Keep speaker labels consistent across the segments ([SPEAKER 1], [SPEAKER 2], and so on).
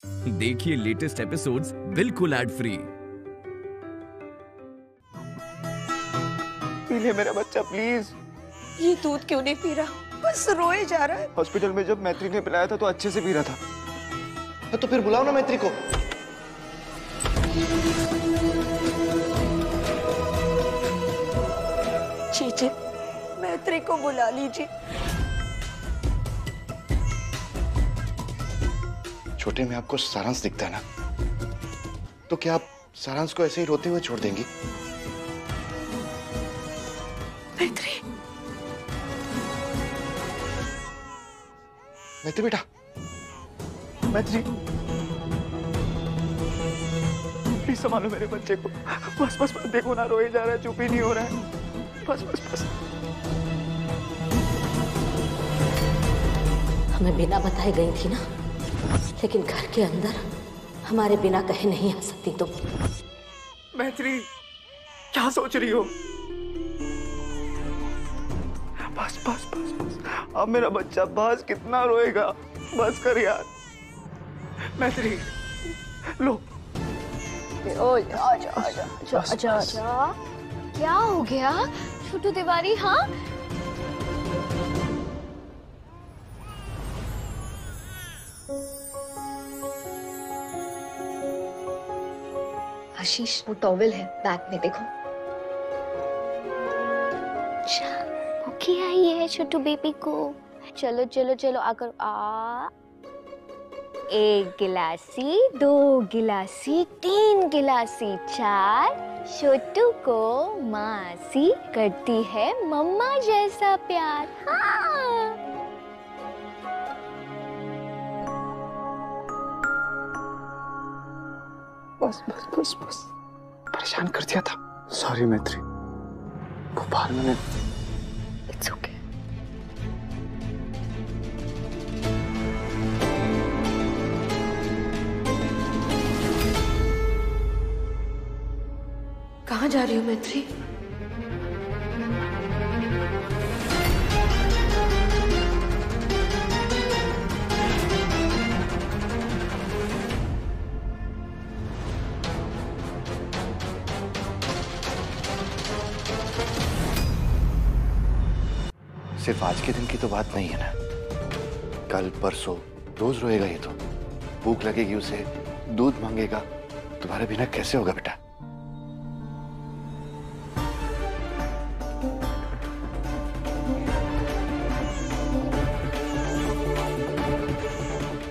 [SPEAKER 1] देखिए latest episodes बिल्कुल ad free.
[SPEAKER 2] P ले मेरा बच्चा प्लीज।
[SPEAKER 3] ये दूध क्यों नहीं पी रहा? बस रोए जा रहा है।
[SPEAKER 2] हॉस्पिटल में जब मैत्री ने पिलाया था तो अच्छे से पी रहा था। तो फिर बुलाओ ना मैत्री को।
[SPEAKER 3] जी मैत्री को बुला लीजिए।
[SPEAKER 2] छोटे में आपको सारांश दिखता है ना, तो क्या आप सारांश को ऐसे ही रोते हुए छोड़ देंगी?
[SPEAKER 3] मैत्री,
[SPEAKER 2] मैत्री बेटा, मैत्री प्लीज संभालो मेरे बच्चे को। बस बस बस, देखो ना रोए जा रहा है, चुप ही नहीं हो रहा है। बस बस बस।
[SPEAKER 4] हमें बिना बताए गई थी ना, लेकिन घर के अंदर हमारे बिना कहे नहीं आ सकती तुम।
[SPEAKER 2] मैत्री क्या सोच रही हो? बस बस बस बस, अब मेरा बच्चा बस, कितना रोएगा? बस कर यार। मैत्री लो।
[SPEAKER 5] आजा। क्या हो गया छोटू तिवारी? हाँ, आशीष वो टॉवेल है बैग में, देखो। अच्छा, भूखी आई है छोटू बेबी को। चलो चलो चलो, आकर आ। 1 गिलासी, 2 गिलासी, 3 गिलासी, 4। छोटू को मासी करती है मम्मा जैसा प्यार। हाँ।
[SPEAKER 2] बस बस बस बस, परेशान कर दिया था। सॉरी मैत्री, वो बाहर मैंने।
[SPEAKER 5] It's okay.
[SPEAKER 3] कहाँ जा रही हो मैत्री?
[SPEAKER 2] सिर्फ आज के दिन की तो बात नहीं है ना, कल परसों रोज रोएगा ये तो। भूख लगेगी उसे, दूध मांगेगा। तुम्हारे बिना कैसे होगा बेटा?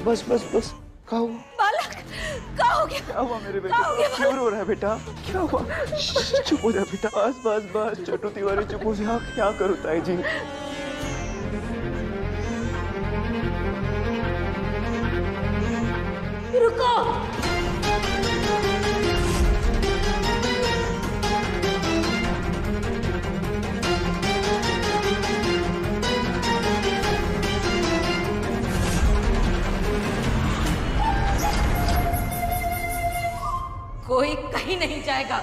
[SPEAKER 2] बस बस बस, क्या हुआ?
[SPEAKER 3] बालक, क्या हो गया?
[SPEAKER 2] क्या हुआ मेरे बेटे? क्यों रो रहा है बेटा? क्या हुआ? चुप हो जा बेटा। बस बस बस, छोटू तिवारी चुप हो जा। क्या करूं ताई जी?
[SPEAKER 3] रुको। कोई कहीं नहीं जाएगा।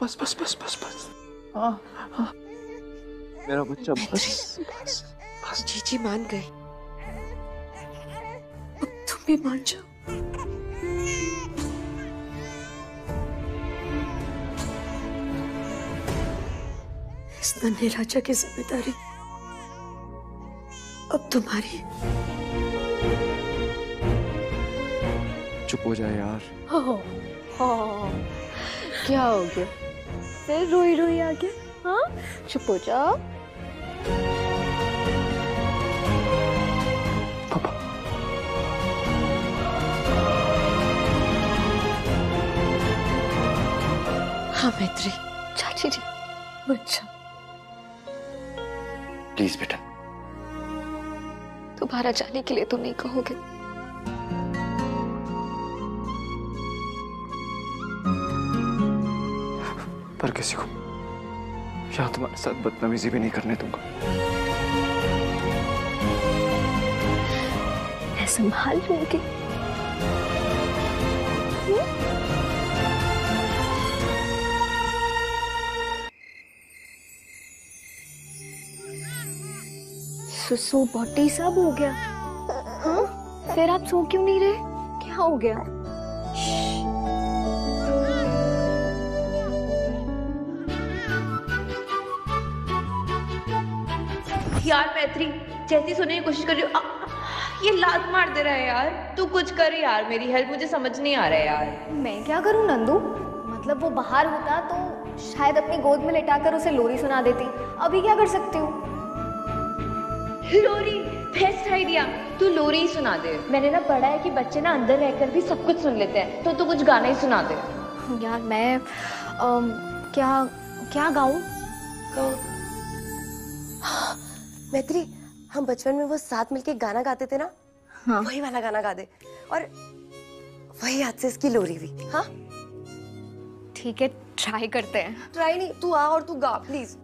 [SPEAKER 2] बस बस बस बस बस। हाँ हाँ, मेरा बच्चा बस बस बस।
[SPEAKER 3] जीजी मान गए, अब तुम भी मान जाओ। इस नन्हे राजा की जिम्मेदारी अब तुम्हारी।
[SPEAKER 2] चुप हो जाए यार।
[SPEAKER 5] हाँ, क्या हो गया? फिर रोई रोई आ गया? हाँ, चुप हो जाओ।
[SPEAKER 2] पापा,
[SPEAKER 3] हाँ मैत्री,
[SPEAKER 5] चाची जी,
[SPEAKER 3] अच्छा
[SPEAKER 2] प्लीज बेटा।
[SPEAKER 5] दोबारा जाने के लिए तो नहीं कहोगे?
[SPEAKER 2] पर किसी को या तुम्हारे साथ बदतमीजी भी नहीं करने दूंगा।
[SPEAKER 5] मैं संभाल लूंगी। सुसु पॉटी सब हो गया। हाँ, फिर आप सो क्यों नहीं रहे? क्या हो गया?
[SPEAKER 6] यार मैत्री, जैसी सोने की कोशिश कर रही हूँ, ये लात मार दे रहा है यार। तू कुछ कर यार, मेरी हेल्प, मुझे समझ नहीं आ रहा है यार।
[SPEAKER 5] मैं क्या करूं नंदू? मतलब वो बाहर होता तो शायद अपनी गोद में लेटाकर उसे लोरी सुना देती। अभी क्या कर सकती हूँ?
[SPEAKER 6] लोरी, बेस्ट आइडिया। तू लोरी ही सुना दे। मैंने ना पढ़ा है कि बच्चे ना अंदर रहकर भी सब कुछ सुन लेते हैं, तो तू कुछ गाना ही सुना दे।
[SPEAKER 5] यार मैं क्या क्या गाऊं?
[SPEAKER 3] मैत्री, हम बचपन में वो साथ मिलके गाना गाते थे ना,
[SPEAKER 5] हाँ।
[SPEAKER 3] वही वाला गाना गा दे, और वही याद से इसकी लोरी भी। हाँ
[SPEAKER 5] ठीक है, ट्राई करते हैं।
[SPEAKER 3] ट्राई नहीं, तू आ और तू गा प्लीज।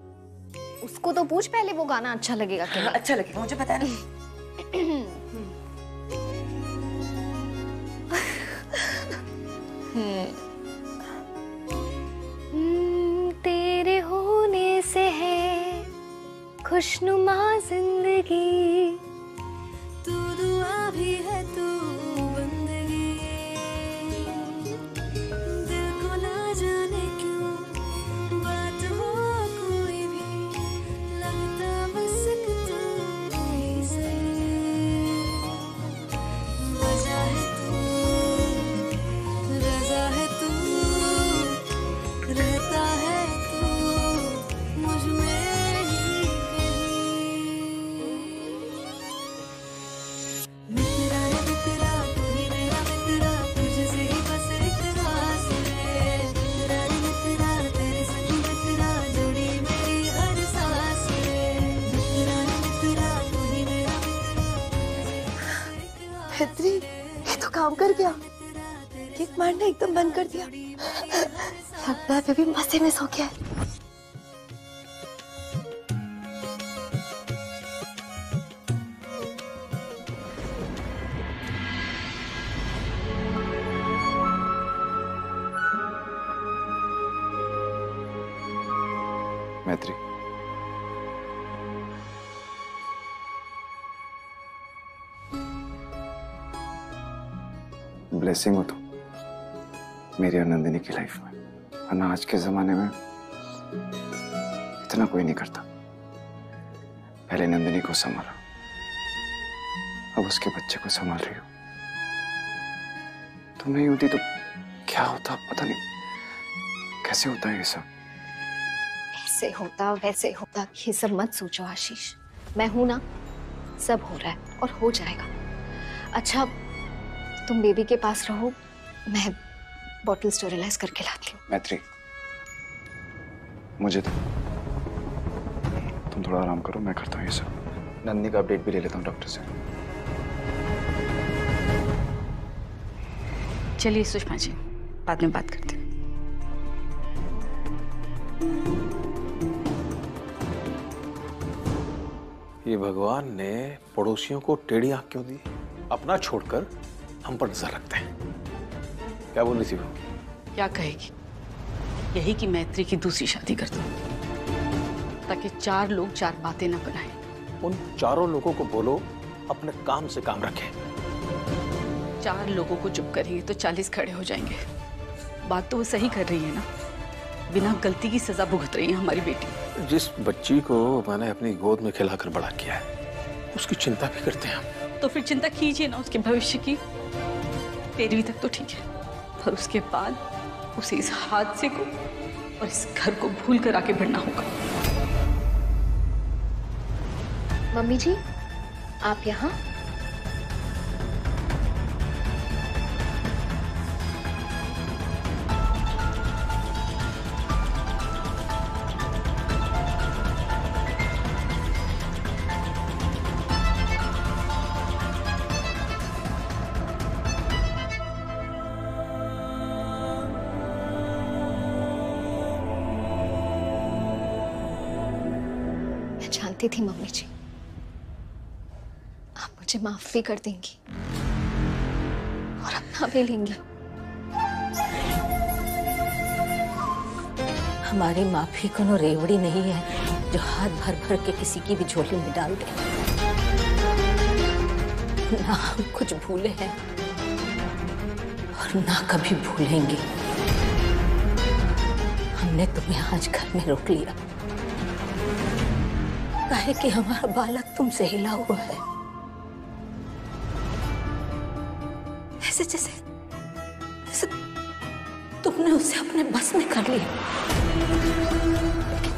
[SPEAKER 5] उसको तो पूछ पहले वो गाना अच्छा लगेगा कि नहीं।
[SPEAKER 3] अच्छा लगेगा, मुझे पता है ना।
[SPEAKER 5] तेरे होने से है खुशनुमा जिंदगी, तू दुआ भी है तू बंदगी, दिल को ना जाने क्यों बात हो कोई भी, लगता बस कि तू ही सही, वजह है तू, रज़ा है तू, रहता है तू मुझ में।
[SPEAKER 3] मैत्री, ये तो काम कर गया। किक मारना एकदम बंद कर दिया। लगता है बेबी मजे में सो गया है।
[SPEAKER 2] मैत्री, ब्लेसिंग हो तुम मेरी और नंदिनी की लाइफ में, वरना आज के जमाने में इतना कोई नहीं करता। पहले नंदिनी को संभाला, अब उसके बच्चे को संभाल रही हो। तुम नहीं होती तो क्या होता पता नहीं। कैसे होता है ये सब?
[SPEAKER 5] ऐसे होता वैसे होता, ये सब मत सोचो आशीष। मैं हूं ना, सब हो रहा है और हो जाएगा। अच्छा तुम बेबी के पास रहो, मैं बॉटल स्टेरिलाइज करके लाती हूँ।
[SPEAKER 2] मैत्री, मुझे तो तुम थोड़ा आराम करो, मैं करता हूँ ये सब। नंदिनी का अपडेट भी ले लेता हूँ डॉक्टर से।
[SPEAKER 7] चलिए सुषमा जी, बाद में बात करते हैं।
[SPEAKER 8] ये भगवान ने पड़ोसियों को टेढ़ी आंख क्यों दी? अपना छोड़कर हम पर नजर रखते हैं। क्या बोल रही थी वो?
[SPEAKER 7] क्या कहेगी? यही कि मैत्री की दूसरी शादी कर दो, ताकि 4 लोग 4 बातें ना बनाएं।
[SPEAKER 8] उन चारों लोगों को बोलो अपने काम से काम रखें।
[SPEAKER 7] 4 लोगों को चुप करेंगे तो 40 खड़े हो जाएंगे। बात तो वो सही कर रही है ना, बिना गलती की सजा भुगत रही है हमारी बेटी।
[SPEAKER 8] जिस बच्ची को मैंने अपनी गोद में खिलाकर बड़ा किया है, उसकी चिंता भी करते हैं हम।
[SPEAKER 7] तो फिर चिंता कीजिए ना उसके भविष्य की। 13वीं तक तो ठीक है, पर उसके बाद उसे इस हादसे को और इस घर को भूल कर आगे बढ़ना होगा।
[SPEAKER 5] मम्मी जी, आप यहाँ? जानती थी मम्मी जी, आप मुझे माफ भी कर देंगी और अपना भी लेंगी।
[SPEAKER 4] हमारी माफी कोनो रेवड़ी नहीं है जो हाथ भर भर के किसी की भी झोली में डाल दे। ना हम कुछ भूले हैं और ना कभी भूलेंगे। हमने तुम्हें आज घर में रोक लिया काहे कि हमारा बालक तुमसे हिला हुआ है, ऐसे जैसे तुमने उसे अपने बस में कर लिया। लेकिन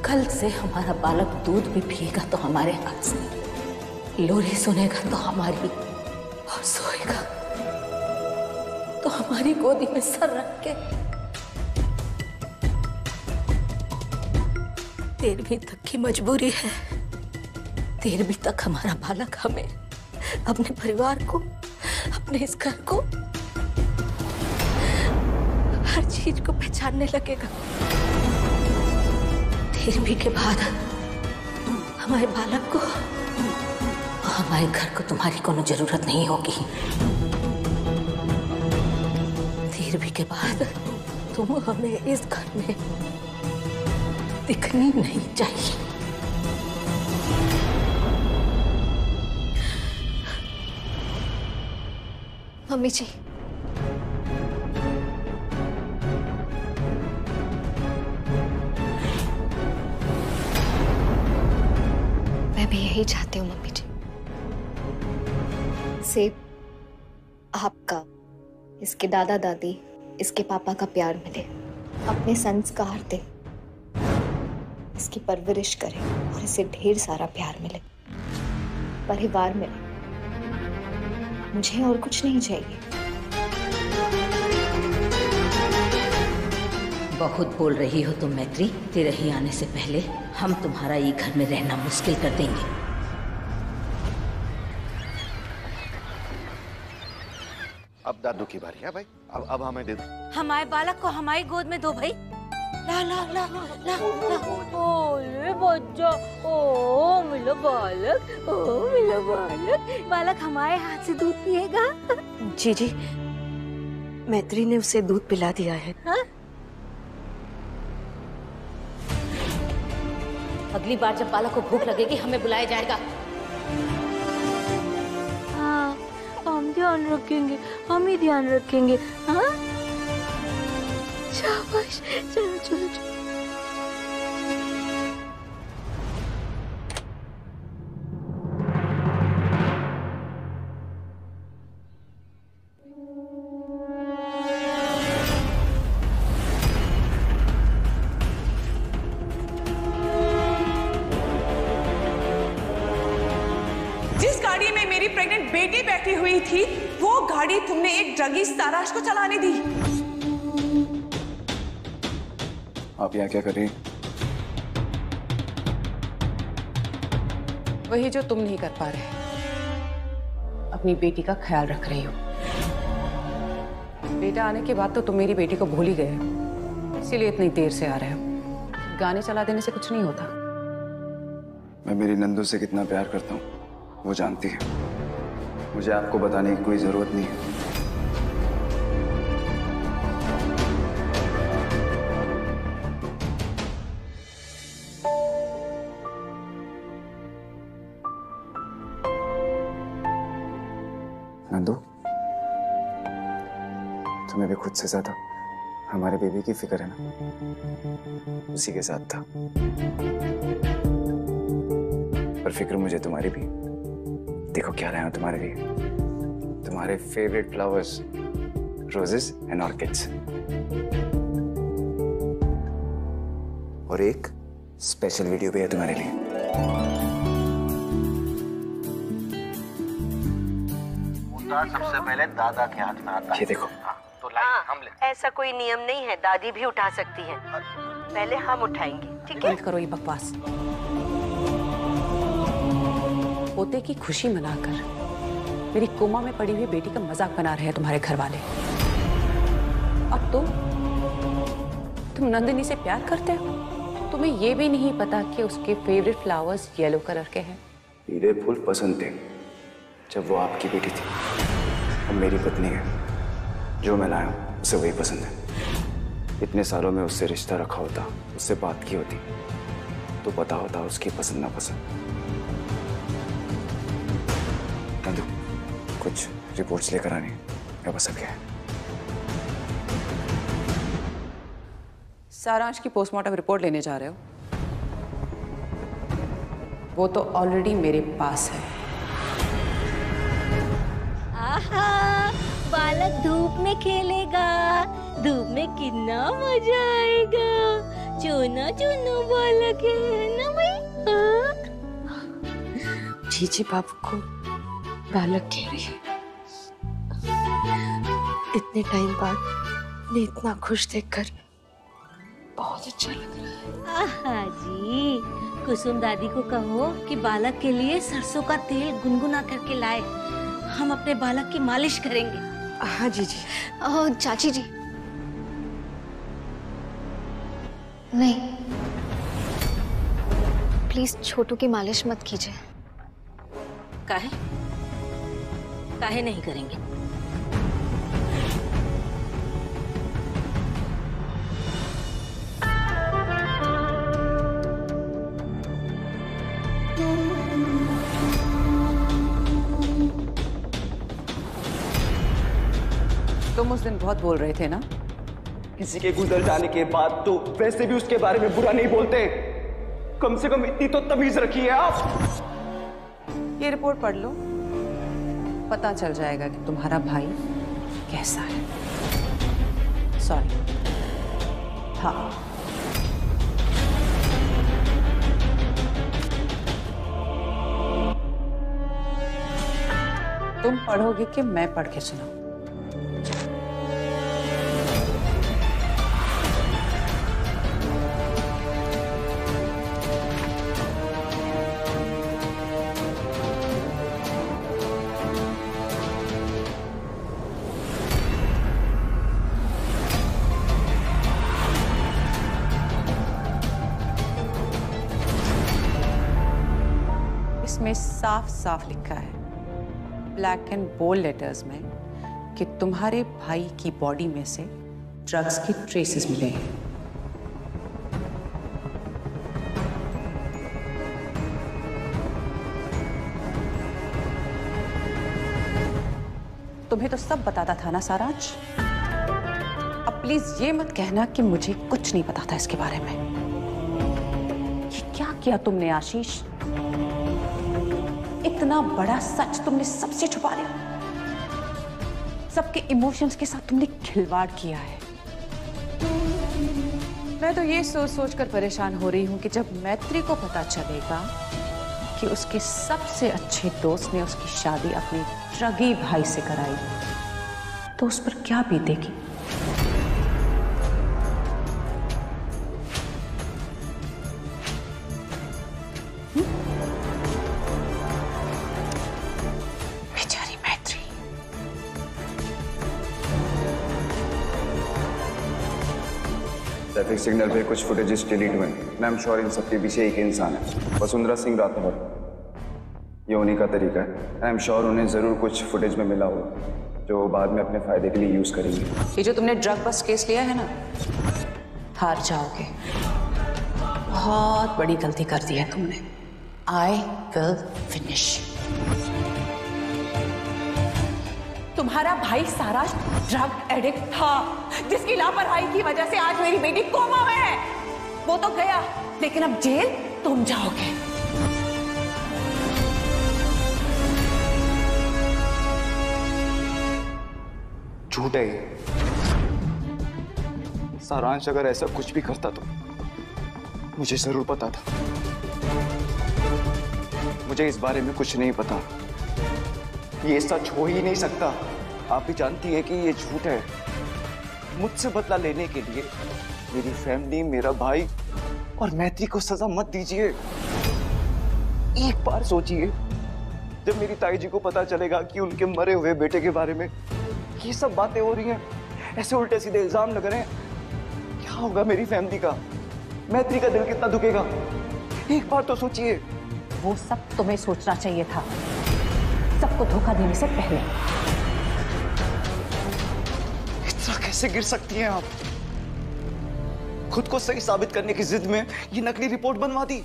[SPEAKER 4] कल से हमारा बालक दूध भी पिएगा तो हमारे हाथ से, लोरी सुनेगा तो हमारी, और सोएगा तो हमारी गोदी में सर रख के। 13वीं तक की मजबूरी है, 13वीं तक हमारा बालक हमें, अपने परिवार को, अपने इस घर को, हर चीज को पहचानने लगेगा। 13वीं के बाद हमारे बालक को, हमारे घर को तुम्हारी कोनो जरूरत नहीं होगी। 13वीं के बाद तुम हमें इस घर में दिखनी नहीं चाहिए।
[SPEAKER 3] मम्मी जी, मैं भी यही चाहती हूँ मम्मी जी, से आपका, इसके दादा दादी, इसके पापा का प्यार मिले, अपने संस्कार दे, इसकी परवरिश करे और इसे ढेर सारा प्यार मिले, परिवार मिले। मुझे और कुछ नहीं चाहिए।
[SPEAKER 4] बहुत बोल रही हो तुम मैत्री। तेरे ही आने से पहले हम तुम्हारा ये घर में रहना मुश्किल कर देंगे।
[SPEAKER 2] अब दादू की बारी है भाई, अब हमें दे दो।
[SPEAKER 4] हमारे बालक को हमारी गोद में दो भाई। ला ला ला ला ला। ओले बच्चा, ओ मिलो बालक, ओ मिलो बालक। बालक हमारे हाथ से दूध पिएगा।
[SPEAKER 3] जी जी, मैत्री ने उसे दूध पिला दिया है।
[SPEAKER 4] हाँ? अगली बार जब बालक को भूख लगेगी हमें बुलाया जाएगा।
[SPEAKER 5] हाँ, हम ध्यान रखेंगे, हम ही ध्यान रखेंगे। हाँ, शाबाश, चलो चलो चलो।
[SPEAKER 9] जिस गाड़ी में मेरी प्रेग्नेंट बेटी बैठी हुई थी, वो गाड़ी तुमने एक ड्रगिस्ट ताराश को चलाने दी।
[SPEAKER 2] आप यहाँ क्या कर रही हैं?
[SPEAKER 9] वही जो तुम नहीं कर पा रहे, अपनी बेटी का ख्याल रख रही हो। बेटा आने के बाद तो तुम मेरी बेटी को भूल ही गए, इसीलिए इतनी देर से आ रहे हो। गाने चला देने से कुछ नहीं होता।
[SPEAKER 10] मैं मेरी नंदू से कितना प्यार करता हूँ वो जानती है, मुझे आपको बताने की कोई जरूरत नहीं है। नंदू, तुम्हें भी खुद से ज्यादा हमारे बेबी की फिक्र है ना? उसी के साथ था, पर फिक्र मुझे तुम्हारी भी। देखो क्या लाया हूं तुम्हारे लिए, तुम्हारे favourite flowers, roses and orchids, और एक स्पेशल वीडियो भी है तुम्हारे लिए।
[SPEAKER 11] सबसे पहले दादा के हाथ में आता है।
[SPEAKER 10] ये देखो।
[SPEAKER 11] तो लाइए, हम ले।
[SPEAKER 12] ऐसा कोई नियम नहीं है, दादी भी उठा सकती है, पहले हम उठाएंगे, ठीक है?
[SPEAKER 9] बंद करो ये बकवास। पोते की खुशी मनाकर मेरी कोमा में पड़ी हुई बेटी का मजाक बना रहे हैं तुम्हारे घर वाले। अब तुम नंदिनी से प्यार करते हो, तुम्हें ये भी नहीं पता कि उसके फेवरेट फ्लावर्स येलो कलर के हैं।
[SPEAKER 10] पीले फूल पसंद थे जब वो आपकी बेटी थी, अब मेरी पत्नी है, जो मैं लाया हूं उसे वही पसंद है। इतने सालों में उससे रिश्ता रखा होता, उससे बात की होती, तो पता होता उसकी पसंद ना पसंद। कुछ रिपोर्ट्स लेकर आनी है, बस अब क्या है।
[SPEAKER 9] सारांश की पोस्टमार्टम रिपोर्ट लेने जा रहे हो? वो तो ऑलरेडी मेरे पास है।
[SPEAKER 5] आहा, बालक धूप में खेलेगा, धूप में कितना मजा आएगा। चुना चुना बालक है ना भाई?
[SPEAKER 9] जीजी बाबू को बालक कह रही है। इतने टाइम बाद मैं इतना खुश देखकर बहुत अच्छा लग रहा है।
[SPEAKER 5] आहा जी, कुसुम दादी को कहो कि बालक के लिए सरसों का तेल गुनगुना करके लाए। हम अपने बालक की मालिश करेंगे।
[SPEAKER 9] हाँ जीजी।
[SPEAKER 3] चाची जी नहीं, प्लीज छोटू की मालिश मत कीजिए।
[SPEAKER 4] काहे? काहे नहीं करेंगे?
[SPEAKER 9] तुम उस दिन बहुत बोल रहे थे ना?
[SPEAKER 10] किसी के गुजर जाने के बाद तो वैसे भी उसके बारे में बुरा नहीं बोलते। कम से कम इतनी तो तमीज रखिए आप।
[SPEAKER 9] ये रिपोर्ट पढ़ लो, पता चल जाएगा कि तुम्हारा भाई कैसा है। सॉरी। हाँ, तुम पढ़ोगे कि मैं पढ़ के सुनाऊं? इसमें साफ साफ लिखा है, ब्लैक एंड बोल्ड लेटर्स में, कि तुम्हारे भाई की बॉडी में से ड्रग्स के ट्रेसेस मिले हैं। तुम्हें तो सब बताता था ना सारांश? अब प्लीज ये मत कहना कि मुझे कुछ नहीं पता था इसके बारे में। ये क्या किया तुमने आशीष? इतना बड़ा सच तुमने सबसे छुपा लिया। सबके इमोशंस के साथ तुमने खिलवाड़ किया है। मैं तो ये सोच सोच कर परेशान हो रही हूं कि जब मैत्री को पता चलेगा कि उसके सबसे अच्छे दोस्त ने उसकी शादी अपने ड्रगी भाई से कराई, तो उस पर क्या बीतेगी।
[SPEAKER 10] ट्रैफिक सिग्नल पे कुछ फुटेजेस डिलीट हुए। मैं एम श्योर इन सबके पीछे एक इंसान है, वसुंधरा सिंह राठौर। ये उन्हीं का तरीका है। आई एम श्योर उन्हें जरूर कुछ फुटेज में मिला होगा जो बाद में अपने फायदे के लिए यूज करेंगे।
[SPEAKER 9] ये जो तुमने ड्रग बस्ट केस लिया है ना, हार जाओगे। बहुत बड़ी गलती कर दी है तुमने। I will finish. तुम्हारा भाई सारांश ड्रग एडिक्ट था, जिसकी लापरवाही की वजह से आज मेरी बेटी कोमा में है। वो तो गया, लेकिन अब जेल तुम जाओगे।
[SPEAKER 10] झूठ है ये। सारांश अगर ऐसा कुछ भी करता तो मुझे जरूर पता था। मुझे इस बारे में कुछ नहीं पता। ये सच हो ही नहीं सकता। आप भी जानती है कि ये झूठ है। मुझसे बदला लेने के लिए मेरी फैमिली, मेरा भाई और मैत्री को सजा मत दीजिए। एक बार सोचिए, जब मेरी ताई जी को पता चलेगा कि उनके मरे हुए बेटे के बारे में ये सब बातें हो रही हैं, ऐसे उल्टे सीधे इल्जाम लग रहे हैं, क्या होगा मेरी फैमिली का? मैत्री का दिल कितना दुखेगा? एक बार तो सोचिए।
[SPEAKER 9] वो सब तुम्हें सोचना चाहिए था, सबको धोखा देने से पहले।
[SPEAKER 10] इतना कैसे गिर सकती हैं आप? खुद को सही साबित करने की जिद में ये नकली रिपोर्ट बनवा दी।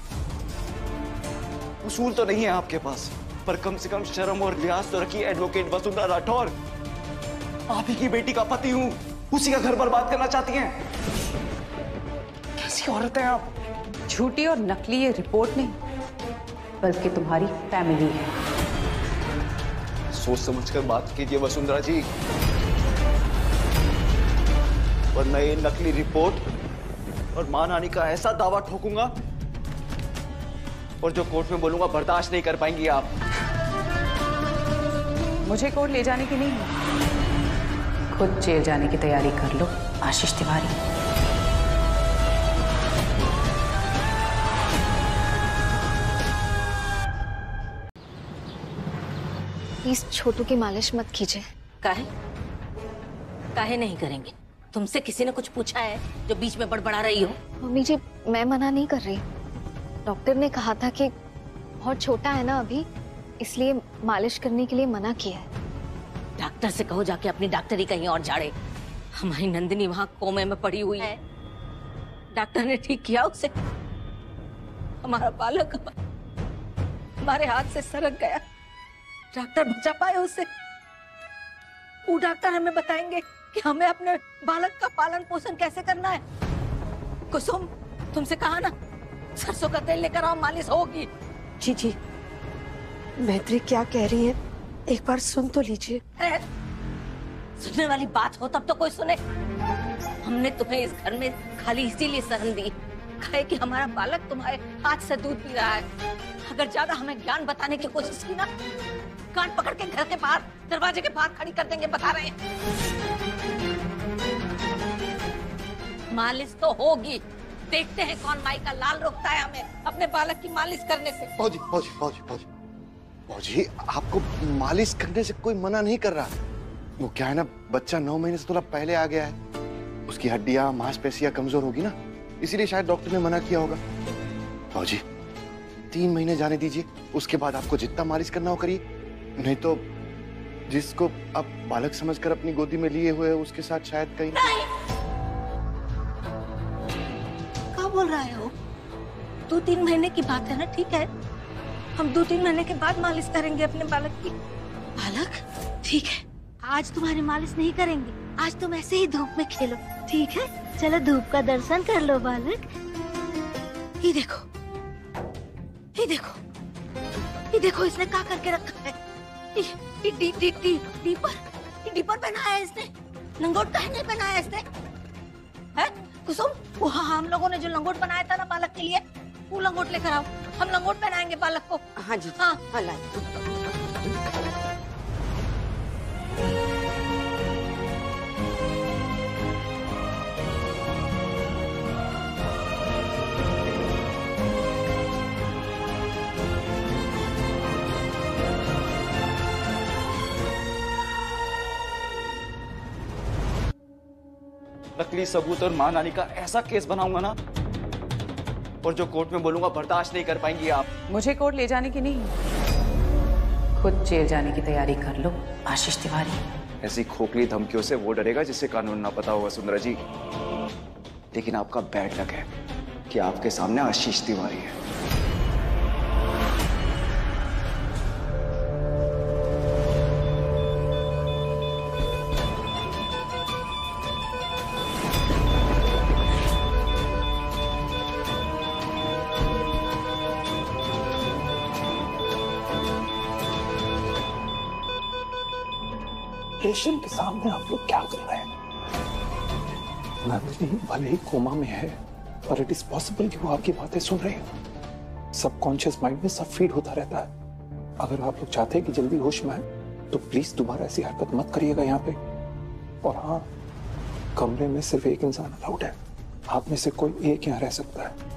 [SPEAKER 10] उसूल तो नहीं है आपके पास, पर कम से कम शर्म और लिहाज तो रखिए एडवोकेट वसुंधरा राठौर। आप ही की बेटी का पति हूं, उसी का घर बर्बाद करना चाहती हैं। कैसी औरत हैं आप?
[SPEAKER 9] झूठी और नकली ये रिपोर्ट नहीं, बल्कि तुम्हारी फैमिली है।
[SPEAKER 10] सोच समझकर बात कीजिए वसुंधरा जी, वरना ये नकली रिपोर्ट और मानहानि का ऐसा दावा ठोकूंगा और जो कोर्ट में बोलूंगा बर्दाश्त नहीं कर पाएंगी आप।
[SPEAKER 9] मुझे कोर्ट ले जाने की नहीं, खुद जेल जाने की तैयारी कर लो आशीष तिवारी।
[SPEAKER 3] प्लीज छोटू की मालिश मत कीजिए।
[SPEAKER 4] काहे नहीं करेंगे? तुमसे किसी ने कुछ पूछा है जो बीच में बड़बड़ा रही हो?
[SPEAKER 3] मम्मी जी, मैं मना नहीं कर रही। डॉक्टर ने कहा था कि बहुत छोटा है ना अभी, इसलिए मालिश करने के लिए मना किया है।
[SPEAKER 4] डॉक्टर से कहो जाके अपनी डॉक्टरी कहीं और झाड़े। हमारी नंदिनी वहां कोमे में पड़ी हुई है, डॉक्टर ने ठीक किया उसे। हमारा बालक हमारे हाथ से सरक गया, डॉक्टर बचा पाए उसे। वो डॉक्टर हमें बताएंगे कि हमें अपने बालक का पालन पोषण कैसे करना है। कुसुम, तुमसे कहा ना सरसों का तेल लेकर आओ, मालिश होगी।
[SPEAKER 13] जी जी, मैत्री क्या कह रही है एक बार सुन तो लीजिए।
[SPEAKER 4] सुनने वाली बात हो तब तो कोई सुने। हमने तुम्हें इस घर में खाली इसीलिए शरण दी, कहे कि हमारा बालक तुम्हारे हाथ से दूध पी रहा है। अगर ज्यादा हमें ज्ञान बताने की कोशिश की ना, कान पकड़ के घर के बाहर, दरवाजे के बाहर खड़ी कर देंगे, बता रहे हैं। मालिश तो होगी, देखते हैं कौन माई का लाल रोकता है हमें अपने बालक की मालिश करने से।
[SPEAKER 2] फौजी फौजी फौजी फौजी फौजी, आपको मालिश करने से कोई मना नहीं कर रहा। वो क्या है ना, बच्चा 9 महीने से थोड़ा पहले आ गया है, उसकी हड्डियां मांसपेशियां कमजोर होगी ना, इसीलिए शायद डॉक्टर ने मना किया होगा। फौजी 3 महीने जाने दीजिए, उसके बाद आपको जितना मालिश करना हो करिए। नहीं तो जिसको आप बालक समझकर अपनी गोदी में लिए हुए उसके साथ शायद कहीं
[SPEAKER 4] नहीं। क्या बोल रहे हो? 2-3 महीने की बात है ना, ठीक है, हम 2-3 महीने के बाद मालिश करेंगे अपने बालक की। बालक ठीक है, आज तुम्हारी मालिश नहीं करेंगे, आज तुम ऐसे ही धूप में खेलो, ठीक है? चलो धूप का दर्शन कर लो बालक। ये देखो, ये देखो, ये देखो, इसने क्या करके रखा है। डीपर पहनाया है इसने, लंगोट काहे नहीं पहनाया इसने? है कुसुम, वो हम लोगों ने जो लंगोट बनाया था ना बालक के लिए, वो लंगोट लेकर आओ, हम लंगोट पहनाएंगे बालक को।
[SPEAKER 12] हाँ जी,
[SPEAKER 4] हाँ
[SPEAKER 10] नकली सबूत और मानहानि का ऐसा केस बनाऊंगा ना, और जो कोर्ट में बोलूंगा बर्दाश्त नहीं कर पाएंगी आप।
[SPEAKER 9] मुझे कोर्ट ले जाने की नहीं, खुद जेल जाने की तैयारी कर लो आशीष तिवारी।
[SPEAKER 10] ऐसी खोखली धमकियों से वो डरेगा जिसे कानून ना पता होगा सुंदरा जी। लेकिन आपका बैड लक है कि आपके सामने आशीष तिवारी है।
[SPEAKER 8] पेशेंट के सामने आप लोग क्या कर रहे हैं? नंदिनी भले ही कोमा में है, पर इट इज पॉसिबल कि वो आपकी बातें सुन रही हो। सबकॉन्शियस माइंड में सब फीड होता रहता है। अगर आप लोग चाहते हैं कि जल्दी होश में आए, तो प्लीज दोबारा ऐसी हरकत मत करिएगा यहाँ पे। और हाँ, कमरे में सिर्फ एक इंसान अलाउड है, आप में से कोई एक यहाँ रह सकता है।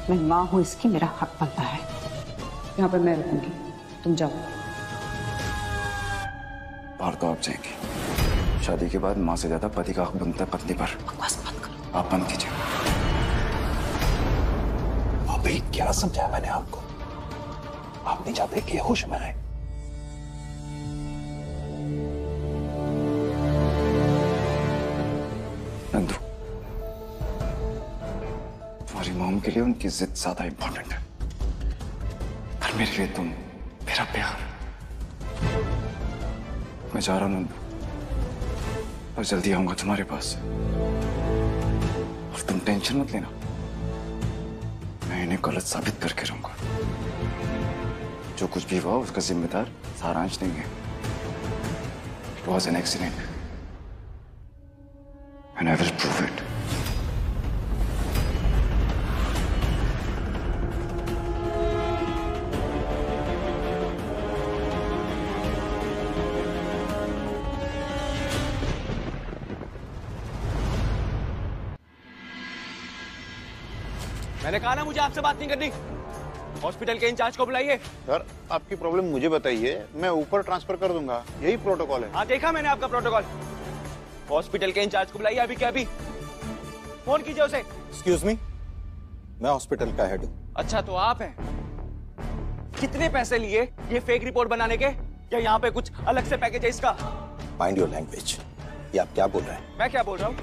[SPEAKER 9] मैं माँ हूं इसकी, मेरा हक बनता है। यहाँ पर मैं रुकूंगी, तुम जाओ।
[SPEAKER 10] बाहर तो आप जाएंगे, शादी के बाद माँ से ज्यादा पति का हक बनता है पत्नी पर।
[SPEAKER 9] बकवास मत करो।
[SPEAKER 10] आप बंद कीजिए।
[SPEAKER 8] अभी क्या समझाया मैंने आपको? आप नहीं चाहते कि होश में आए?
[SPEAKER 10] नंदू, उनके लिए उनकी जिद ज्यादा इंपॉर्टेंट है, पर मेरे लिए तुम, मेरा प्यार। मैं जा रहा हूं नंदू, और जल्दी आऊंगा तुम्हारे पास। और तुम टेंशन मत लेना, मैं इन्हें गलत साबित करके रहूंगा। जो कुछ भी हुआ उसका जिम्मेदार सारांश नहीं है। It was an accident, and I will prove it.
[SPEAKER 14] मैंने कहा ना मुझे आपसे बात नहीं करनी। हॉस्पिटल के इंचार्ज को बुलाइए।
[SPEAKER 11] सर आपकी प्रॉब्लम मुझे बताइए, मैं ऊपर ट्रांसफर कर दूंगा, यही प्रोटोकॉल है।
[SPEAKER 14] हाँ देखा मैंने आपका प्रोटोकॉल। हॉस्पिटल के इंचार्ज को बुलाइए अभी के अभी। फोन कीजिए उसे।
[SPEAKER 15] एक्सक्यूज मी, मैं हॉस्पिटल का हेड हूँ।
[SPEAKER 14] अच्छा तो आप हैं। कितने पैसे लिए ये फेक रिपोर्ट बनाने के, या यहाँ पे कुछ अलग से पैकेज है इसका?
[SPEAKER 15] Mind your language. ये आप क्या बोल रहे हैं?
[SPEAKER 14] मैं क्या बोल रहा हूँ?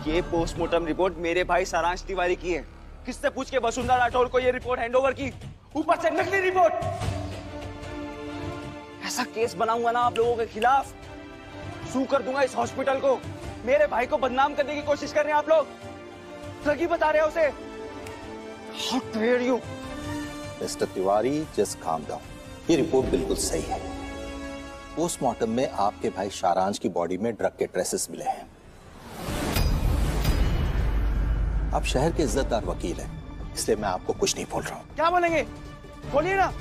[SPEAKER 14] ये पोस्टमार्टम रिपोर्ट मेरे भाई सारांश तिवारी की है। किससे पूछ के वसुंधरा राठौर को ये रिपोर्ट हैंडओवर की, ऊपर से नकली रिपोर्ट। ऐसा केस बनाऊंगा ना आप लोगों के खिलाफ, सू कर दूंगा इस हॉस्पिटल को। मेरे भाई को बदनाम करने की कोशिश कर रहे हैं आप लोग। ठगी बता रहे हो उसे। How dare you?
[SPEAKER 15] Mister Tiwari, just calm down. ये रिपोर्ट बिल्कुल सही है। पोस्टमार्टम में आपके भाई सारांश की बॉडी में ड्रग के ट्रेसेस मिले हैं। आप शहर के इज्जतदार वकील हैं, इसलिए मैं आपको कुछ नहीं बोल रहा हूँ।
[SPEAKER 14] क्या बोलेंगे? बोलिए ना।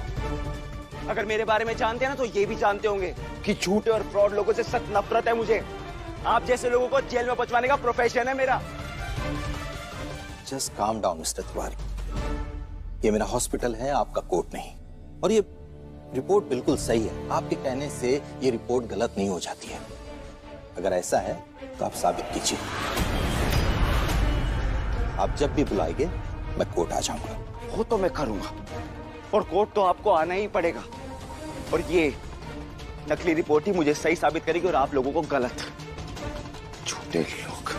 [SPEAKER 14] अगर मेरे बारे में जानते हैं ना तो ये भी जानते होंगे कि झूठे और फ्रॉड लोगों से सख्त नफरत है मुझे। आप जैसे लोगों को जेल में पहुंचवाने का प्रोफेशन है मेरा।
[SPEAKER 15] Just calm down mister Tiwari. ये मेरा हॉस्पिटल है, आपका कोर्ट नहीं। और ये रिपोर्ट बिल्कुल सही है। आपके कहने से ये रिपोर्ट गलत नहीं हो जाती है। अगर ऐसा है तो आप साबित कीजिए। आप जब भी बुलाएंगे मैं कोर्ट आ जाऊंगा।
[SPEAKER 14] वो तो मैं करूंगा, और कोर्ट तो आपको आना ही पड़ेगा। और ये नकली रिपोर्ट ही मुझे सही साबित करेगी और आप लोगों को गलत। झूठे लोग।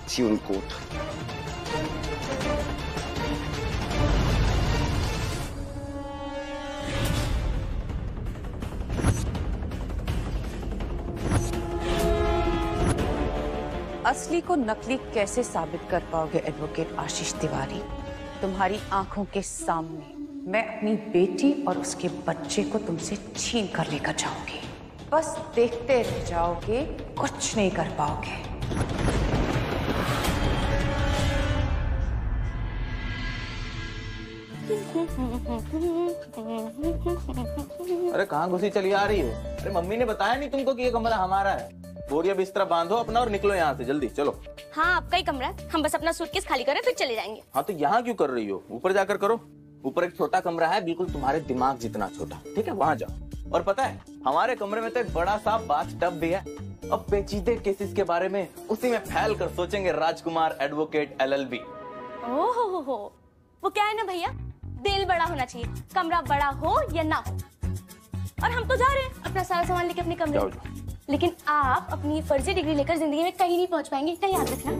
[SPEAKER 14] सी यू इन कोर्ट।
[SPEAKER 9] असली को नकली कैसे साबित कर पाओगे एडवोकेट आशीष तिवारी? तुम्हारी आंखों के सामने मैं अपनी बेटी और उसके बच्चे को तुमसे छीन कर लेकर जाऊंगी। बस देखते रह जाओगे, कुछ नहीं कर पाओगे।
[SPEAKER 16] अरे कहाँ घुसी चली आ रही हो? अरे मम्मी ने बताया नहीं तुमको कि ये कमरा हमारा है। बोरिया बिस्तरा बांधो अपना और निकलो यहाँ से जल्दी। चलो।
[SPEAKER 5] हाँ आपका ही कमरा है, हम बस अपना सूटकेस खाली करें फिर चले जाएंगे।
[SPEAKER 16] हाँ तो यहाँ क्यों कर रही हो? ऊपर जाकर करो। ऊपर एक छोटा कमरा है, बिल्कुल तुम्हारे दिमाग जितना छोटा, ठीक है? वहाँ जाओ। और पता है हमारे कमरे में तो एक बड़ा सा बाथ टब भी है। अब पेचीदे केसेस के बारे में उसी में फैल कर सोचेंगे राजकुमार एडवोकेट LLB।
[SPEAKER 5] ओहो, वो क्या है ना भैया, दिल बड़ा होना चाहिए, कमरा बड़ा हो या ना हो। और हम तो जा रहे हैं अपना सारा सामान लेके अपने कमरे में। लेकिन आप अपनी फर्जी डिग्री लेकर जिंदगी में कहीं नहीं पहुंच पाएंगे, इतना याद रखना।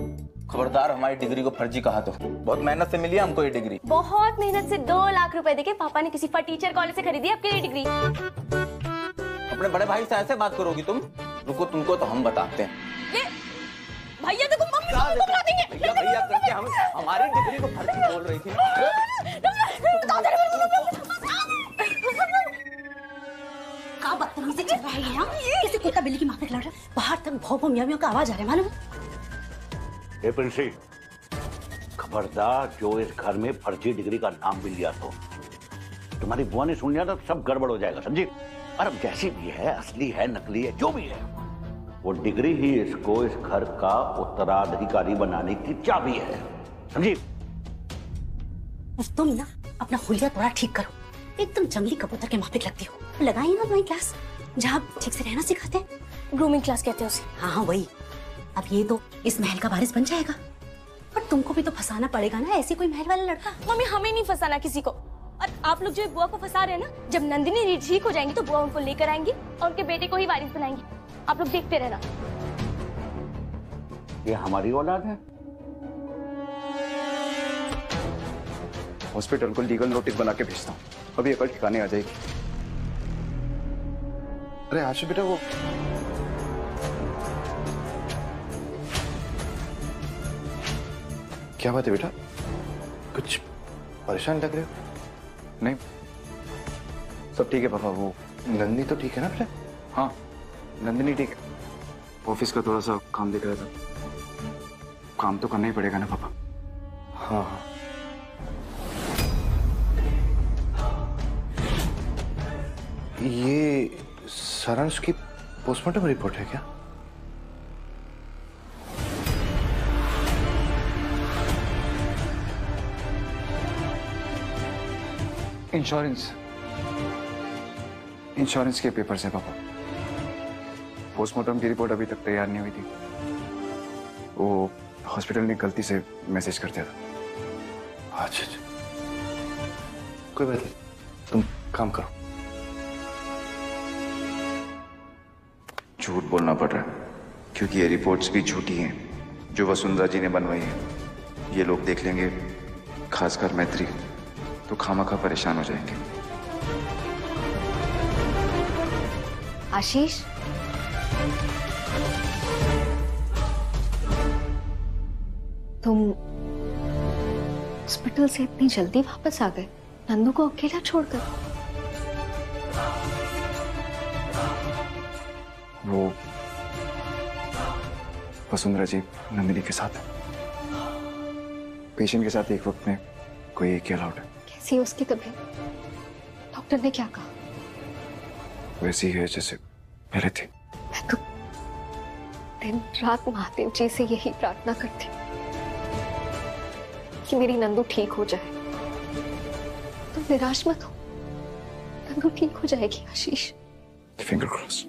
[SPEAKER 16] खबरदार हमारी डिग्री को फर्जी कहा तो। बहुत मेहनत से मिली हमको ये डिग्री।
[SPEAKER 5] बहुत मेहनत से 2 लाख रुपए देके पापा ने किसी फटीचर कॉलेज से खरीदी आपके लिए डिग्री।
[SPEAKER 16] अपने बड़े भाई से ऐसे बात करोगी तुम? रुको, तुमको तो हम बताते हैं।
[SPEAKER 5] ये भैया देखो, मम्मी को बता देंगे।
[SPEAKER 16] भैया करके हम हमारी डिग्री को फर्जी बोल रही थी।
[SPEAKER 17] क्या बदतमीजी चल रहा है यहाँ? किसी कुत्ता बिल्ली की माफिक लड़ रहा है। बाहर तक भौ भौ म्याऊ म्याऊ का आवाज आ रहा है, मालूम?
[SPEAKER 18] ए प्रिंसी, खबरदार जो इस घर में फर्जी डिग्री का नाम भी लिया तो तुम्हारी बुआ ने सुन लिया तो सब गड़बड़ हो जाएगा, समझी? और अब जैसी भी है, असली है नकली है, जो भी है, वो डिग्री ही इसको इस घर का उत्तराधिकारी बनाने की चाबी है, समझी?
[SPEAKER 17] तुम ना अपना हुलिया थोड़ा ठीक करो। एकदम जंगली कबूतर के माफिक लगती हो। लगाइए ना ड्राइंग क्लास, जहाँ ठीक से रहना सिखाते हैं।
[SPEAKER 5] ग्रूमिंग क्लास कहते हैं उसे।
[SPEAKER 17] हाँ वही। अब ये तो इस महल का वारिस बन जाएगा, पर तुमको भी तो फंसाना पड़ेगा ना ऐसे कोई महल वाला लड़का।
[SPEAKER 5] मम्मी हमें नहीं फंसाना किसी को। और आप लोग जो बुआ को फंसा रहे हैं ना, जब नंदिनी ठीक हो जाएंगी तो बुआ उनको लेकर आएंगी और उनके बेटे को ही वारिस बनाएंगी। आप लोग देखते रहना।
[SPEAKER 18] ये हमारी औलाद है।
[SPEAKER 10] हॉस्पिटल को लीगल नोटिस बना के भेजता हूँ, अभी अकल ठिकाने आ जाएगी।
[SPEAKER 2] अरे आशु बेटा, वो क्या बात है बेटा, कुछ परेशान लग रहे हो?
[SPEAKER 10] नहीं, सब ठीक है पापा। वो
[SPEAKER 2] नंदिनी तो ठीक है ना बेटा?
[SPEAKER 10] हाँ, नंदिनी ठीक है। ऑफिस का थोड़ा सा काम दिख रहा था, काम तो करना ही पड़ेगा ना पापा।
[SPEAKER 2] हाँ हाँ। ये सारांश की पोस्टमार्टम रिपोर्ट है क्या?
[SPEAKER 10] इंश्योरेंस के पेपर्स है पापा। पोस्टमार्टम की रिपोर्ट अभी तक तैयार नहीं हुई थी, वो हॉस्पिटल ने गलती से मैसेज कर दिया था।
[SPEAKER 2] अच्छा, कोई बात नहीं, तुम काम करो।
[SPEAKER 10] झूठ बोलना पड़ रहा है क्योंकि ये रिपोर्ट्स भी झूठी हैं जो वसुंधरा जी ने बनवाई है। ये लोग देख लेंगे, खासकर मैत्री, तो खामखा परेशान हो जाएंगे।
[SPEAKER 3] आशीष, तुम हॉस्पिटल से इतनी जल्दी वापस आ गए, नंदू को अकेला छोड़कर?
[SPEAKER 10] वो वसुंधरा जी नंदिनी के साथ है। पेशेंट के साथ एक वक्त में कोई एक ही अलाउड है।
[SPEAKER 3] कैसी है उसकी तबीयत? डॉक्टर ने क्या कहा?
[SPEAKER 10] वैसी है जैसे पहले थी।
[SPEAKER 3] मैं तो दिन रात महादेव जी से यही प्रार्थना करती कि मेरी नंदू ठीक हो जाए। तुम निराश मत हो, नंदू ठीक हो जाएगी आशीष।
[SPEAKER 10] Finger cross.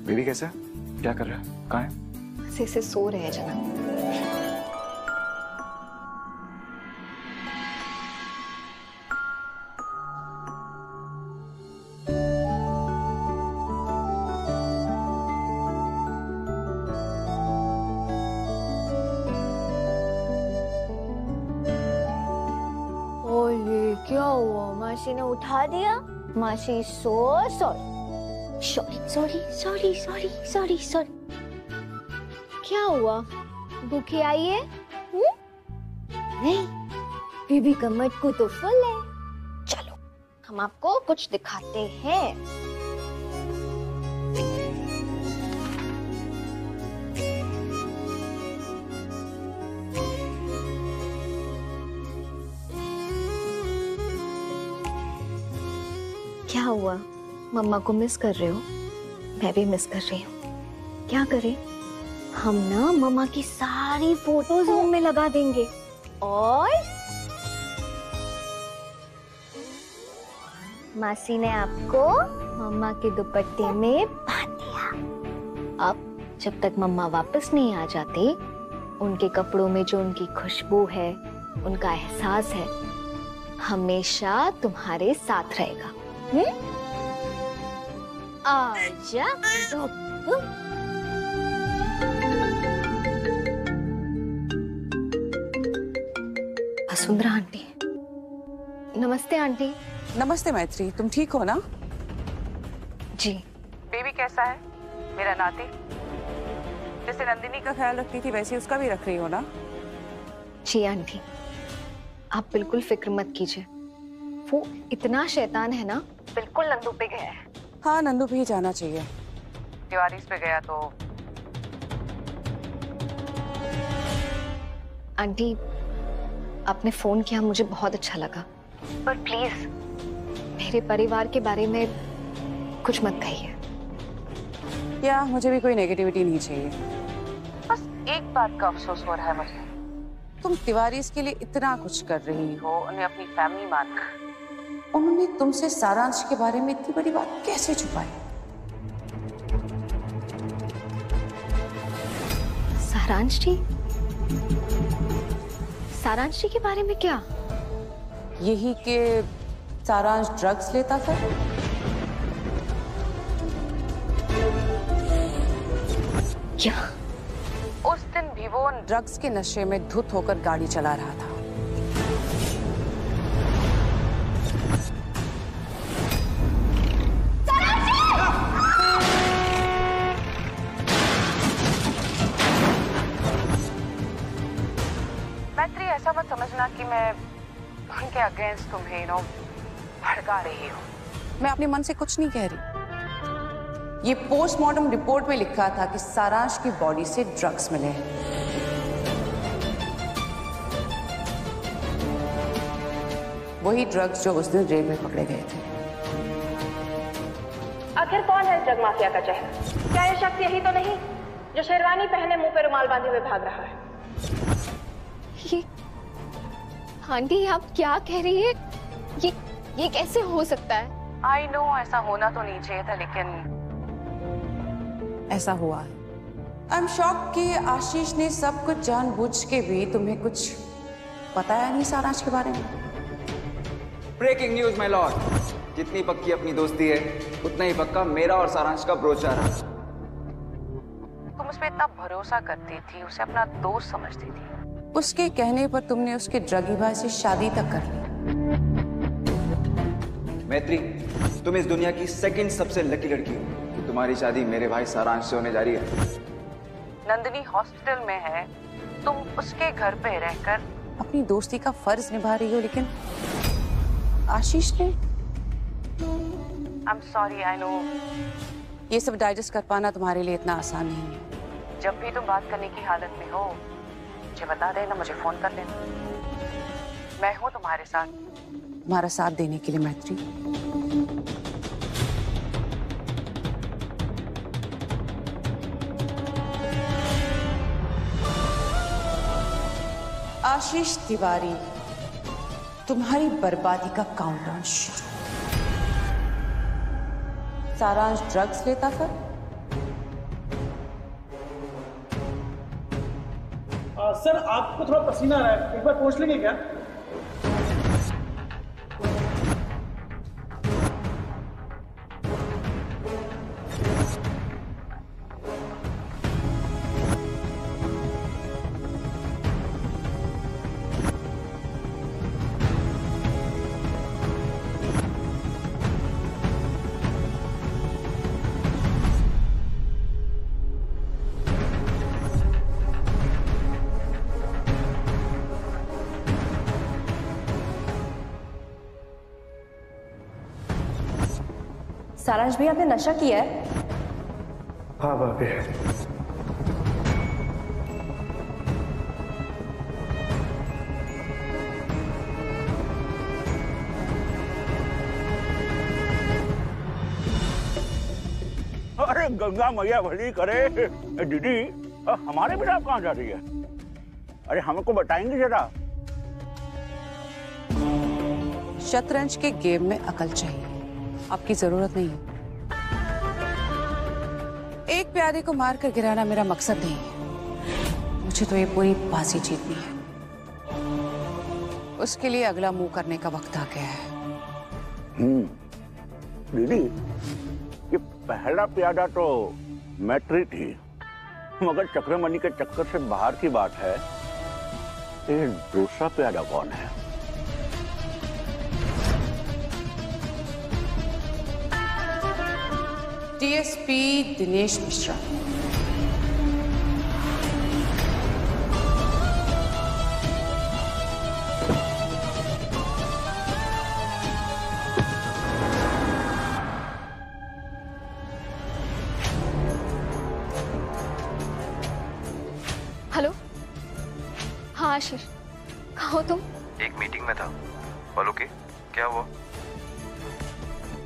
[SPEAKER 10] बेबी कैसा है? क्या कर रहा है? कहाँ है?
[SPEAKER 3] ऐसे सो रहे हैं जनाब।
[SPEAKER 5] क्या हुआ? मासी ने उठा दिया? मासी सॉरी क्या हुआ? भूखी आई है? नहीं, बेबी का मटकू तो फुल है। चलो हम आपको कुछ दिखाते हैं।
[SPEAKER 3] क्या हुआ? मम्मा को मिस कर रहे हो? मैं भी मिस कर रही हूँ। क्या करें? हम ना मम्मा की सारी फोटोज रूम में लगा देंगे और मासी ने आपको मम्मा के दुपट्टे में बांध दिया। अब जब तक मम्मा वापस नहीं आ जाते, उनके कपड़ों में जो उनकी खुशबू है, उनका एहसास है, हमेशा तुम्हारे साथ रहेगा। आजा वसुंधरा आंटी। नमस्ते आंटी।
[SPEAKER 9] नमस्ते मैत्री, तुम ठीक हो ना?
[SPEAKER 3] जी।
[SPEAKER 9] बेबी कैसा है? मेरा नाती? जैसे नंदिनी का ख्याल रखती थी वैसे उसका भी रख रही हो ना?
[SPEAKER 3] जी आंटी, आप बिल्कुल फिक्र मत कीजिए। वो इतना शैतान है ना, बिल्कुल नंदू पे गया है।
[SPEAKER 9] हाँ, नंदू पे ही जाना चाहिए। तिवारी पे गया तो।
[SPEAKER 3] आंटी, आपने फोन किया, मुझे बहुत अच्छा लगा, पर प्लीज मेरे परिवार के बारे में कुछ मत कहिए।
[SPEAKER 9] या मुझे भी कोई नेगेटिविटी नहीं चाहिए। बस एक बात का अफसोस हो रहा है मुझे, तुम तिवारी के लिए इतना कुछ कर रही हो, उन्हें अपनी फैमिली मानकर, उन्होंने तुमसे सारांश के बारे में इतनी बड़ी बात कैसे छुपाई?
[SPEAKER 3] सारांश जी? सारांश जी के बारे में क्या?
[SPEAKER 9] यही कि सारांश ड्रग्स लेता था।
[SPEAKER 3] क्या?
[SPEAKER 9] उस दिन भी वो ड्रग्स के नशे में धुत होकर गाड़ी चला रहा था। मैत्री, ऐसा मत समझना कि मैं उनके अगेंस्ट तुम्हें भड़का रही हूँ। मैं अपने मन से कुछ नहीं कह रही। ये पोस्टमार्टम रिपोर्ट में लिखा था कि सारांश की बॉडी से ड्रग्स मिले हैं। वही ड्रग्स जो उस दिन रेल में पकड़े गए थे।
[SPEAKER 19] आखिर कौन है ड्रग माफिया का चेहरा? क्या ये शख्स यही तो नहीं जो शेरवानी पहने मुंह पे रुमाल बांधे हुए भाग रहा है?
[SPEAKER 3] ये आंटी, आप क्या कह रही है? ये कैसे हो सकता है?
[SPEAKER 9] आई नो ऐसा होना तो नहीं चाहिए था, लेकिन ऐसा हुआ है। आई एम शॉक्ड कि आशीष ने सब कुछ जानबूझ के भी तुम्हें कुछ बताया नहीं सारांश के बारे में।
[SPEAKER 10] ब्रेकिंग न्यूज माय लॉर्ड, जितनी पक्की अपनी दोस्ती है उतना ही पक्का मेरा और सारांश का ब्रोचारा।
[SPEAKER 9] तुम उस पर इतना भरोसा करती थी, उसे अपना दोस्त समझती थी। उसके कहने पर तुमने उसके ड्रगी भाई से शादी तक कर ली।
[SPEAKER 10] मैत्री, तुम इस दुनिया की सेकंड सबसे लकी लड़की हो कि तुम्हारी शादी मेरे भाई सारांश से होने जा रही है।
[SPEAKER 9] नंदिनी हॉस्पिटल में है, तुम उसके घर पे रहकर अपनी दोस्ती का फर्ज निभा रही हो, लेकिन आशीष ने I am sorry, I know ये सब डाइजेस्ट कर पाना तुम्हारे लिए इतना आसान नहीं है। जब भी तुम बात करने की हालत में हो मुझे बता देना, मुझे फोन कर लेना। मैं हूं तुम्हारे साथ, तुम्हारा साथ देने के लिए मैत्री। आशीष तिवारी, तुम्हारी बर्बादी का काउंटडाउन शुरू। सारांश ड्रग्स लेता था?
[SPEAKER 20] सर, आपको थोड़ा पसीना आ रहा है, एक बार पूछ लेंगे क्या?
[SPEAKER 19] सारांश भैया, आपने नशा किया है?
[SPEAKER 20] हाँ भाभी।
[SPEAKER 18] अरे गंगा मैया भली करे। दीदी, हमारे बिना आप कहाँ जा रही है? अरे हमको बताएंगे जरा।
[SPEAKER 9] शतरंज के गेम में अकल चाहिए, आपकी जरूरत नहीं है। एक प्यादे को मारकर गिराना मेरा मकसद नहीं है। मुझे तो ये पूरी बाजी जीतनी है। उसके लिए अगला मूव करने का वक्त आ गया है।
[SPEAKER 18] दीदी, ये पहला प्यादा तो मैत्री थी, मगर चक्रमणि के चक्कर से बाहर की बात है। ये दूसरा प्यादा कौन है?
[SPEAKER 9] डीएसपी दिनेश मिश्रा।
[SPEAKER 3] हेलो, हाँ आशीष, कहाँ हो तुम?
[SPEAKER 21] एक मीटिंग में था। बोलो कि क्या हुआ?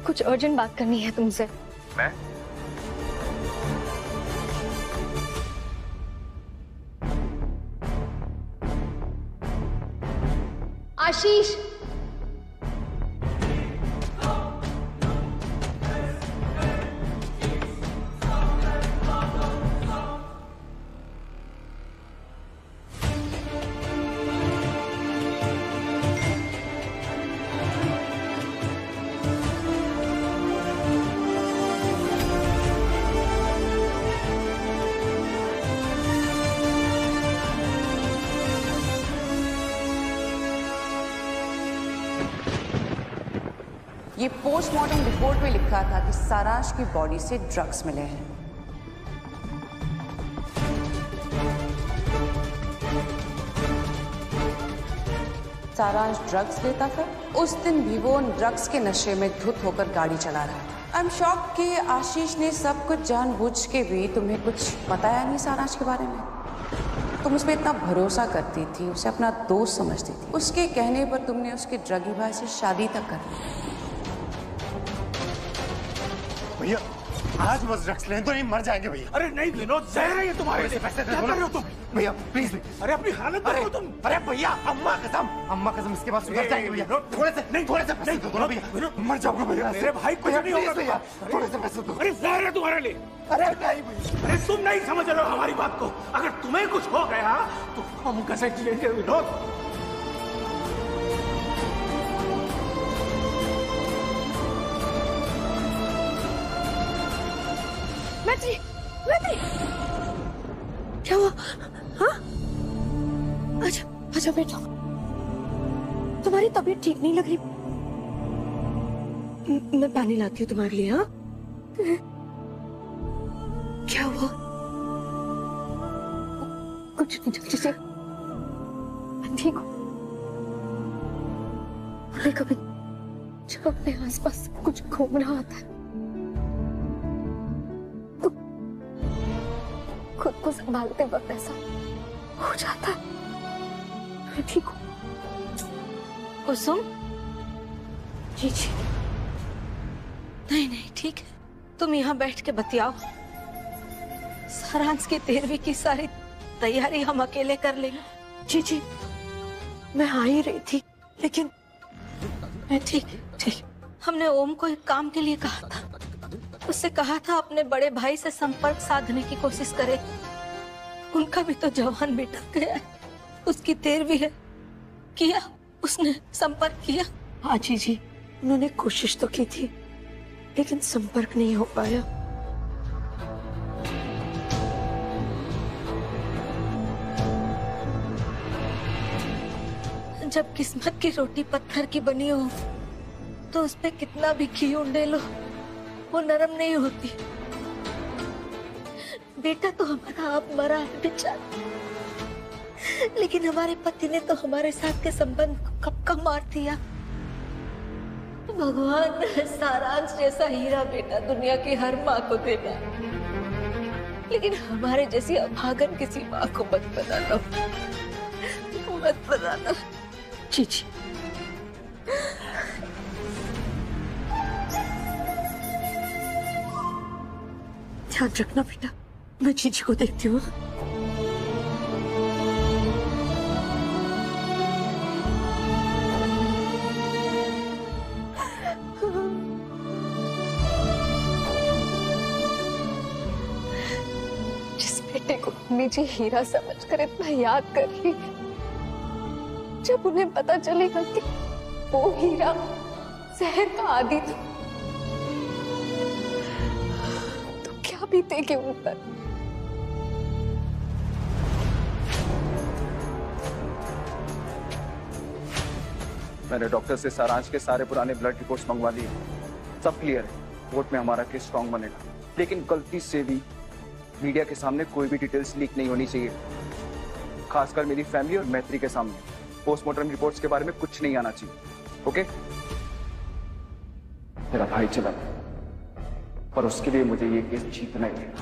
[SPEAKER 3] कुछ अर्जेंट बात करनी है तुमसे।
[SPEAKER 21] मैं?
[SPEAKER 3] आशीष,
[SPEAKER 9] ये पोस्टमार्टम रिपोर्ट में लिखा था कि सारांश की बॉडी से ड्रग्स मिले हैं। सारांश ड्रग्स लेता था। उस दिन भी वो उन ड्रग्स के नशे में धुत होकर गाड़ी चला रहा है। आई एम शॉक कि आशीष ने सब कुछ जानबूझ के भी तुम्हें कुछ बताया नहीं सारांश के बारे में। तुम उस पर इतना भरोसा करती थी, उसे अपना दोस्त समझती थी। उसके कहने पर तुमने उसके ड्रगी भाई से शादी तक कर ली।
[SPEAKER 2] भैया आज बस ड्रग्स लें तो नहीं मर जाएंगे भैया।
[SPEAKER 1] अरे नहीं विनोद, जहर है ये तुम्हारे लिए।
[SPEAKER 2] पैसे
[SPEAKER 1] क्या कर रहे हो तुम?
[SPEAKER 2] भैया प्लीज।
[SPEAKER 1] अरे अपनी हालत देखो तुम।
[SPEAKER 2] अरे भैया अम्मा कसम इसके बाद सुधर जाएंगे भैया। थोड़े से पैसे दो ना भैया, मर जाऊंगा भैया।
[SPEAKER 1] मेरे भाई कुछ नहीं होगा भैया,
[SPEAKER 2] थोड़े से पैसे दो।
[SPEAKER 1] अरे जहर है तुम्हारे लिए।
[SPEAKER 2] अरे नहीं भैया।
[SPEAKER 1] अरे तुम नहीं समझ रहे हो हमारी बात को। अगर तुम्हें कुछ हो गया तो हम कैसे जिएंगे विनोद?
[SPEAKER 13] मैत्री, क्या हुआ? हाँ? अच्छा बेटा, तुम्हारी तबीयत ठीक नहीं लग रही। मैं पानी लाती हूँ तुम्हारे लिए। हाँ, क्या हुआ? कुछ नहीं, जल्दी मैं ठीक हूँ। कभी जब अपने आसपास कुछ घूम रहा होता है खुद को संभालते वक्त ऐसा हो जाता है। मैं ठीक हूँ। कुसुम? जी नहीं ठीक है, तुम यहाँ बैठ के बतियाओ। सारांश की 13वीं की सारी तैयारी हम अकेले कर लेंगे। जी मैं आ ही रही थी, लेकिन मैं ठीक। हमने ओम को एक काम के लिए कहा था। उससे कहा था अपने बड़े भाई से संपर्क साधने की कोशिश करे। उनका भी तो जवान बेटा गया है, उसकी 13वीं है। किया उसने संपर्क किया? हाँ जी, उन्होंने कोशिश तो की थी, लेकिन संपर्क नहीं हो पाया। जब किस्मत की रोटी पत्थर की बनी हो तो उस पे कितना भी घी उंडे लो, वो नरम नहीं होती। बेटा तो हमारा आप मरा है बेचारा, लेकिन हमारे पति ने तो हमारे साथ के संबंध को कब का मार दिया। भगवान सारांश जैसा हीरा बेटा दुनिया की हर माँ को देना, लेकिन हमारे जैसी अभागन किसी माँ को मत बनाना। जी ध्यान रखना बेटा, मैं जीजी को देखती हूँ।
[SPEAKER 3] जिस बेटे को निजी हीरा समझकर इतना याद कर रही, जब उन्हें पता चलेगा कि वो हीरा जहर का आदी था, तो क्या बीतेगी उन पर?
[SPEAKER 10] मैंने डॉक्टर से सारांश के सारे पुराने ब्लड रिपोर्ट्स मंगवा लिए, सब क्लियर है। कोर्ट में हमारा केस स्ट्रॉन्ग बनेगा, लेकिन गलती से भी मीडिया के सामने कोई भी डिटेल्स लीक नहीं होनी चाहिए, खासकर मेरी फैमिली और मैत्री के सामने। पोस्टमार्टम रिपोर्ट्स के बारे में कुछ नहीं आना चाहिए, ओके? मेरा भाई चला, पर उसके लिए मुझे ये केस जीतना ही है।